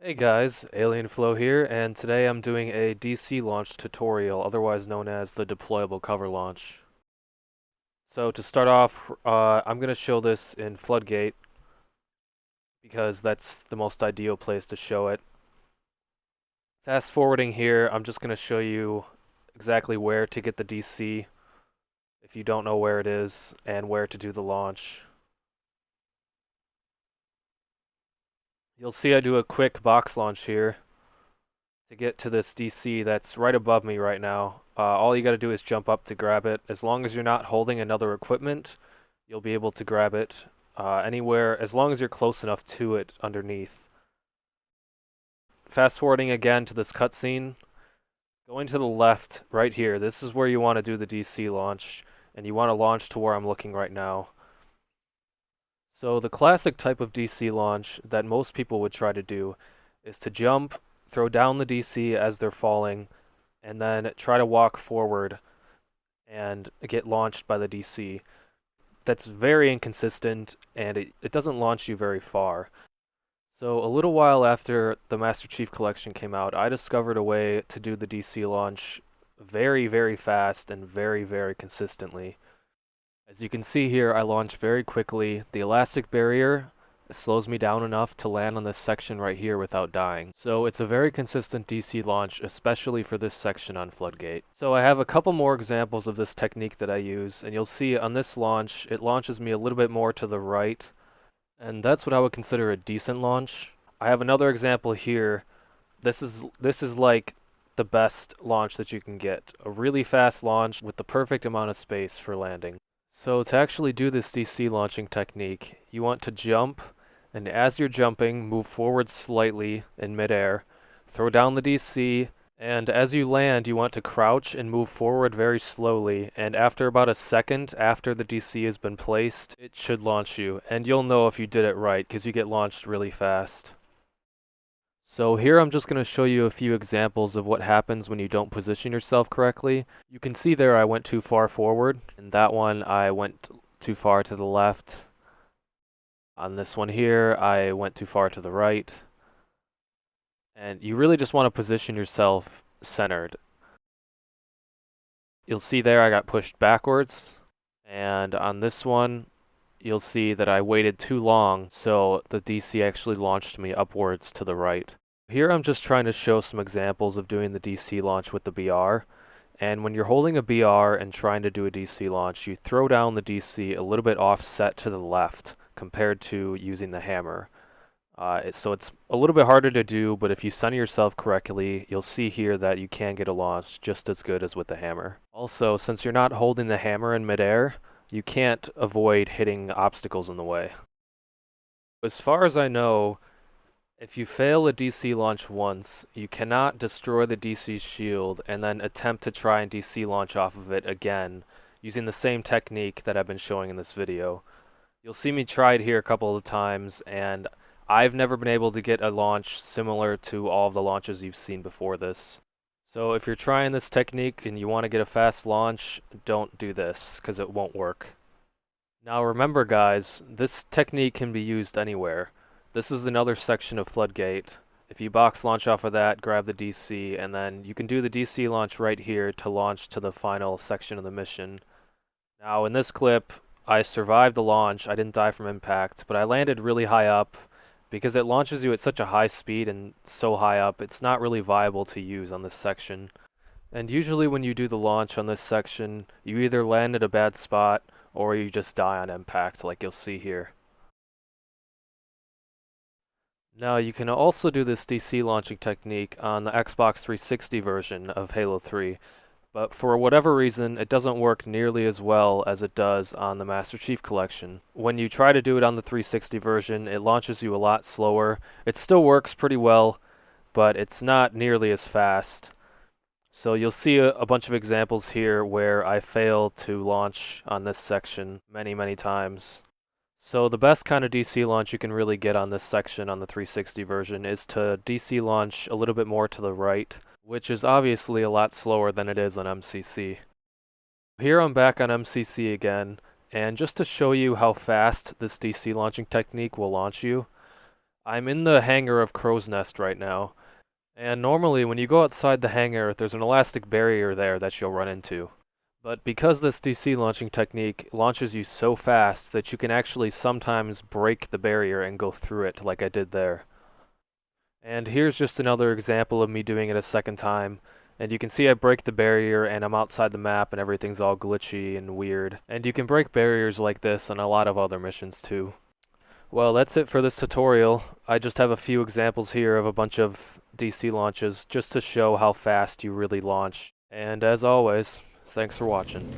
Hey guys, Alien Flow here, and today I'm doing a DC launch tutorial, otherwise known as the deployable cover launch. So to start off, I'm going to show this in Floodgate, because that's the most ideal place to show it. Fast forwarding here, I'm just going to show you exactly where to get the DC, if you don't know where it is, and where to do the launch. You'll see I do a quick box launch here to get to this DC that's right above me right now. All you got to do is jump up to grab it. As long as you're not holding another equipment, you'll be able to grab it anywhere, as long as you're close enough to it underneath. Fast forwarding again to this cutscene, going to the left right here, this is where you want to do the DC launch, and you want to launch to where I'm looking right now. So the classic type of DC launch that most people would try to do is to jump, throw down the DC as they're falling, and then try to walk forward and get launched by the DC. That's very inconsistent, and it doesn't launch you very far. So a little while after the Master Chief Collection came out, I discovered a way to do the DC launch very, very fast and very, very consistently. As you can see here, I launch very quickly. The elastic barrier slows me down enough to land on this section right here without dying. So it's a very consistent DC launch, especially for this section on Floodgate. So I have a couple more examples of this technique that I use, and you'll see on this launch, it launches me a little bit more to the right, and that's what I would consider a decent launch. I have another example here. This is like the best launch that you can get. A really fast launch with the perfect amount of space for landing. So to actually do this DC launching technique, you want to jump, and as you're jumping, move forward slightly in midair, throw down the DC, and as you land, you want to crouch and move forward very slowly, and after about a second after the DC has been placed, it should launch you, and you'll know if you did it right, because you get launched really fast. So here I'm just going to show you a few examples of what happens when you don't position yourself correctly. You can see there I went too far forward, and that one I went too far to the left. On this one here, I went too far to the right. And you really just want to position yourself centered. You'll see there I got pushed backwards, and on this one, you'll see that I waited too long, so the DC actually launched me upwards to the right. Here I'm just trying to show some examples of doing the DC launch with the BR, and when you're holding a BR and trying to do a DC launch, you throw down the DC a little bit offset to the left compared to using the hammer. So it's a little bit harder to do, but if you center yourself correctly, you'll see here that you can get a launch just as good as with the hammer. Also, since you're not holding the hammer in midair, you can't avoid hitting obstacles in the way. As far as I know, if you fail a DC launch once, you cannot destroy the DC shield and then attempt to try and DC launch off of it again using the same technique that I've been showing in this video. You'll see me try it here a couple of times, and I've never been able to get a launch similar to all of the launches you've seen before this. So if you're trying this technique and you want to get a fast launch, don't do this, because it won't work. Now remember guys, this technique can be used anywhere. This is another section of Floodgate. If you box launch off of that, grab the DC, and then you can do the DC launch right here to launch to the final section of the mission. Now in this clip, I survived the launch. I didn't die from impact, but I landed really high up. Because it launches you at such a high speed and so high up, it's not really viable to use on this section. And usually when you do the launch on this section, you either land at a bad spot or you just die on impact, like you'll see here. Now you can also do this DC launching technique on the Xbox 360 version of Halo 3, but for whatever reason, it doesn't work nearly as well as it does on the Master Chief Collection. When you try to do it on the 360 version, it launches you a lot slower. It still works pretty well, but it's not nearly as fast. So you'll see a bunch of examples here where I fail to launch on this section many, many times. So the best kind of DC launch you can really get on this section on the 360 version is to DC launch a little bit more to the right, which is obviously a lot slower than it is on MCC. Here I'm back on MCC again, and just to show you how fast this DC launching technique will launch you, I'm in the hangar of Crow's Nest right now, and normally when you go outside the hangar, there's an elastic barrier there that you'll run into. But because this DC launching technique launches you so fast that you can actually sometimes break the barrier and go through it like I did there. And here's just another example of me doing it a second time. And you can see I break the barrier and I'm outside the map and everything's all glitchy and weird. And you can break barriers like this on a lot of other missions too. Well, that's it for this tutorial. I just have a few examples here of a bunch of DC launches just to show how fast you really launch. And as always, thanks for watching.